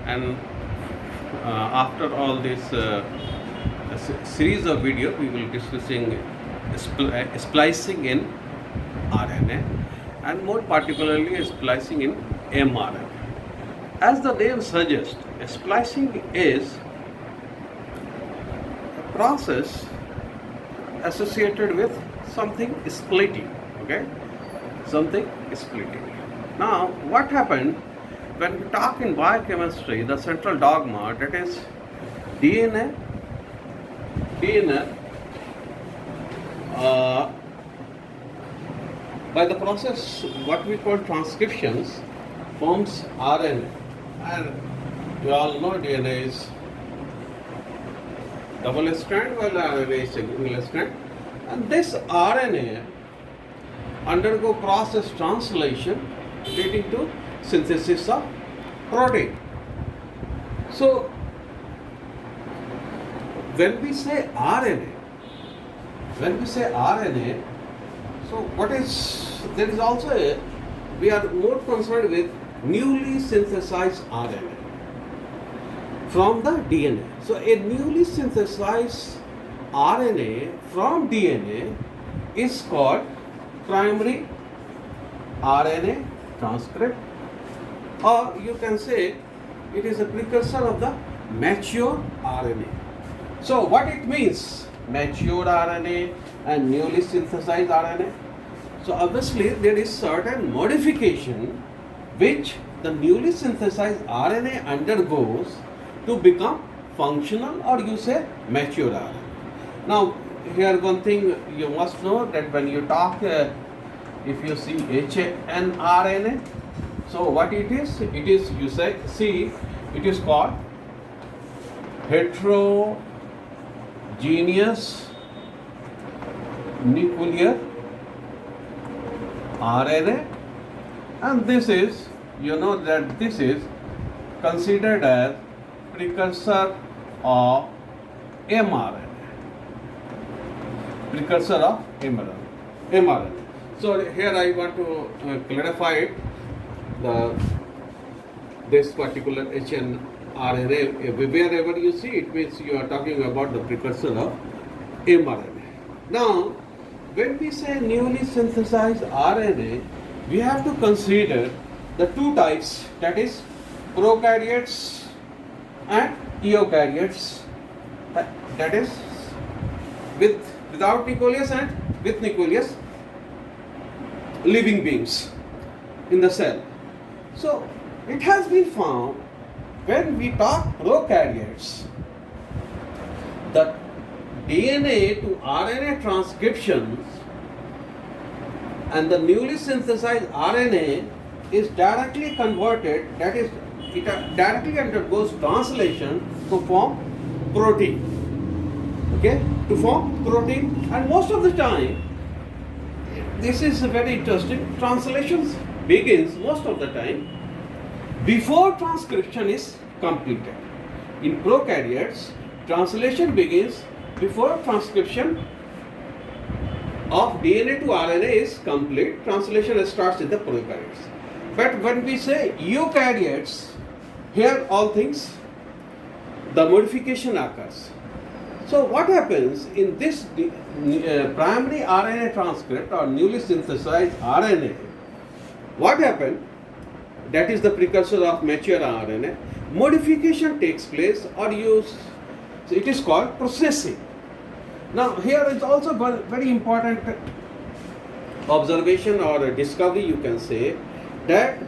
and after all this series of video, we will discussing splicing in RNA and more particularly splicing in mRNA. As the name suggests, splicing is a process associated with something splitting, okay? Something splitting. Now, what happened when we talk in biochemistry, the central dogma, that is DNA by the process what we call transcriptions forms RNA, and we all know DNA is double strand while RNA is single strand, and this RNA undergo process translation leading to synthesis of protein. So when we say RNA, so what is, there is also we are more concerned with newly synthesized RNA from the DNA. So a newly synthesized RNA from DNA is called primary RNA transcript, or you can say it is a precursor of the mature RNA. So what it means, mature RNA and newly synthesized RNA? So obviously there is certain modification which the newly synthesized RNA undergoes to become functional, or you say mature RNA. Now here one thing you must know, that when you talk, if you see hnRNA, so what it is you say, see, it is called heterogeneous nuclear RNA, and this is, you know that this is considered as precursor of mRNA. Precursor of mRNA. So here I want to clarify it. This particular hnRNA, wherever you see it, means you are talking about the precursor of mRNA. Now, when we say newly synthesized RNA, we have to consider the two types, that is prokaryotes and eukaryotes, that is without nucleus and with nucleus living beings in the cell. So it has been found, when we talk prokaryotes, the DNA to RNA transcriptions and the newly synthesized RNA is directly converted, that is, it directly undergoes translation to form protein. Okay, to form protein, and most of the time, this is very interesting, translations begins most of the time before transcription is completed. In prokaryotes, translation begins before transcription of DNA to RNA is complete. Translation starts in the prokaryotes. But when we say eukaryotes, here all things, the modification occurs. So what happens in this primary RNA transcript or newly synthesized RNA, what happened, that is the precursor of mature RNA, modification takes place, or it is called processing. Now here is also very important observation or discovery, you can say, that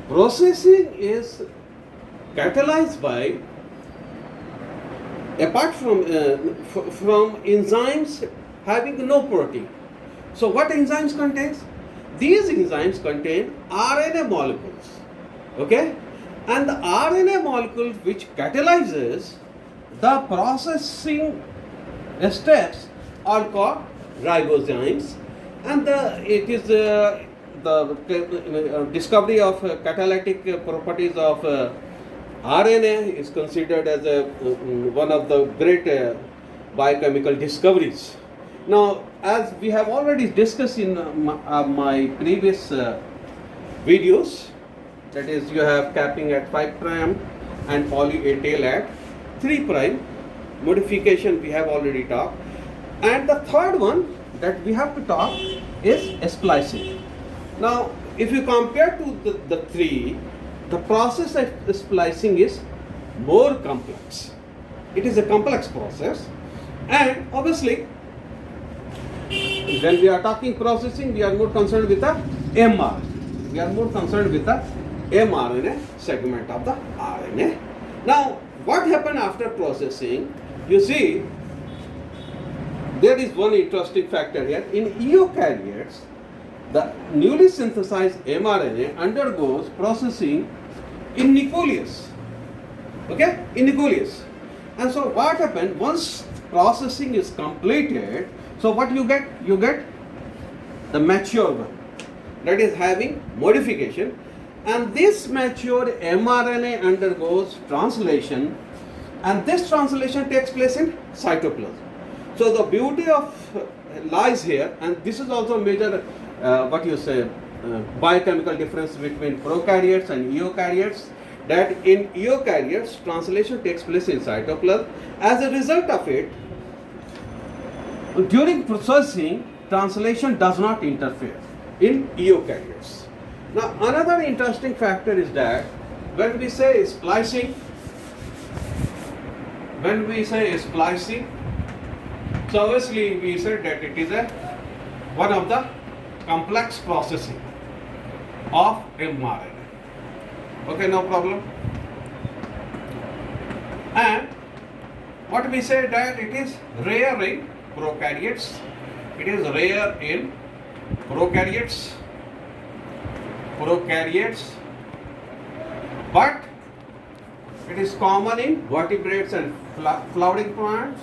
processing is catalyzed by, apart from enzymes having no protein. So what enzymes contains? These enzymes contain RNA molecules, okay? And the RNA molecule which catalyzes the processing steps are called ribozymes, and it is the discovery of catalytic properties of RNA is considered as one of the great biochemical discoveries. Now, as we have already discussed in my previous videos, that is, you have capping at 5' and poly A tail at 3 prime. Modification we have already talked. And the third one that we have to talk is splicing. Now, if you compare to the three, the process of splicing is more complex. It is a complex process, and obviously, when we are talking processing, we are more concerned with the MR. We are more concerned with the mRNA segment of the RNA. Now, what happened after processing? You see, there is one interesting factor here. In eukaryotes, the newly synthesized mRNA undergoes processing in nucleus. Okay? In nucleus. And so what happened once processing is completed? So what you get? You get the mature one, that is having modification, and this mature mRNA undergoes translation, and this translation takes place in cytoplasm. So the beauty of lies here, and this is also a major biochemical difference between prokaryotes and eukaryotes, that in eukaryotes translation takes place in cytoplasm. As a result of it, during processing, translation does not interfere in eukaryotes. Now, another interesting factor is that when we say splicing, so obviously we said that it is one of the complex processing of mRNA. Okay, no problem. And what we say that it is rare in prokaryotes. It is rare in prokaryotes, but it is common in vertebrates and flowering plants.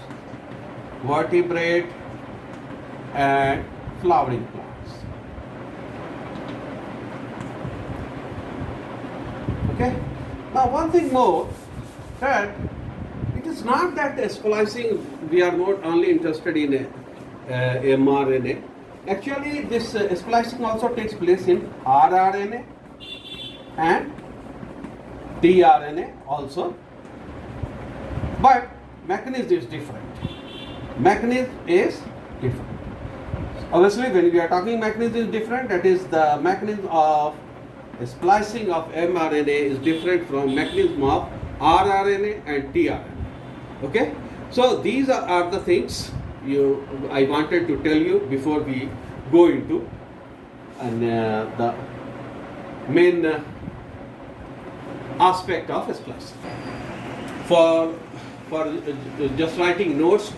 Vertebrate and flowering plants. Okay. Now, one thing more, that it is not that splicing we are not only interested in mRNA. Actually, this splicing also takes place in rRNA and tRNA also, but mechanism is different. Obviously, when we are talking mechanism is different, that is the mechanism of splicing of mRNA is different from mechanism of rRNA and tRNA. Okay, so these are the things I wanted to tell you before we go into the main aspect of splicing. For just writing notes,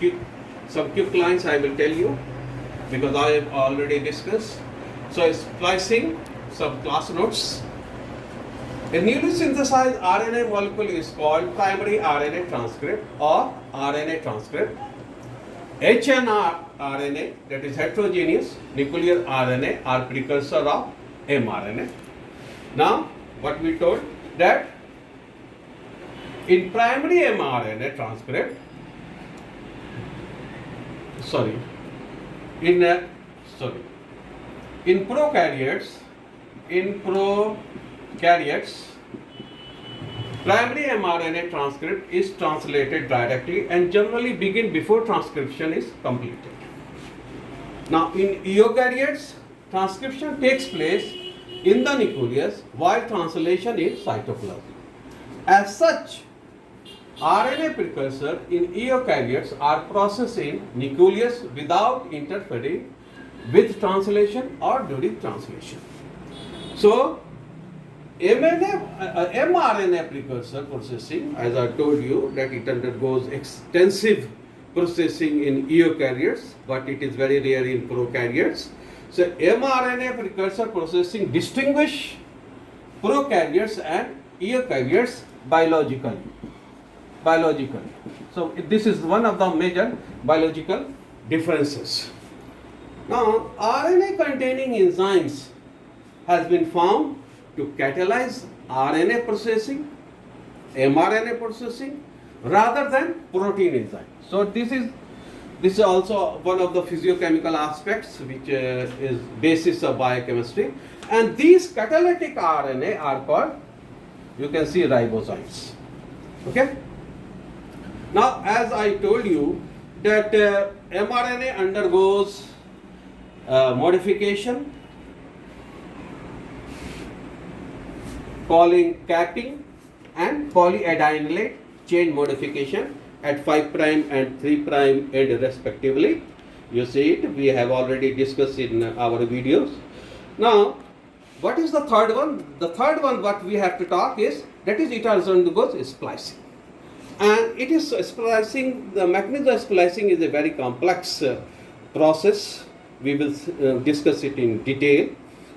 some quick lines I will tell you because I have already discussed. So splicing, some class notes. A newly synthesized RNA molecule is called primary RNA transcript or RNA transcript. hnRNA, that is heterogeneous nuclear RNA, are precursor of mRNA. Now, what we told that in primary mRNA transcript, in prokaryotes, primary mRNA transcript is translated directly and generally begin before transcription is completed. Now, in eukaryotes, transcription takes place in the nucleus while translation in cytoplasm. As such, RNA precursor in eukaryotes are processed in nucleus without interfering with translation or during translation. So, mRNA precursor processing, as I told you, that it undergoes extensive processing in eukaryotes, but it is very rare in prokaryotes. So, mRNA precursor processing distinguish prokaryotes and eukaryotes biologically. So, this is one of the major biological differences. Now, RNA containing enzymes has been found to catalyze RNA processing, mRNA processing, rather than protein enzyme. So, this is also one of the physiochemical aspects which is basis of biochemistry. And these catalytic RNA are called, you can see, ribozymes. Okay. Now, as I told you that mRNA undergoes modification, calling capping and polyadenylate chain modification at 5' and 3' end respectively. You see it, we have already discussed in our videos. Now, what is the third one? The third one what we have to talk is, that is, it also undergoes splicing. And it is splicing, the mechanism of splicing is a very complex process. We will discuss it in detail.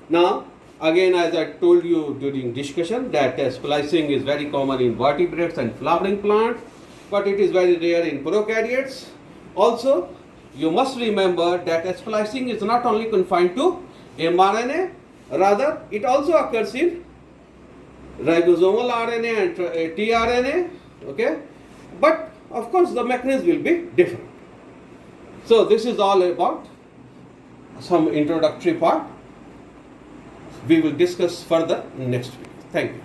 Now, again, as I told you during discussion, that splicing is very common in vertebrates and flowering plants, but it is very rare in prokaryotes. Also, you must remember that splicing is not only confined to mRNA, rather it also occurs in ribosomal RNA and tRNA, okay? But of course the mechanism will be different. So this is all about some introductory part. We will discuss further in next week. Thank you.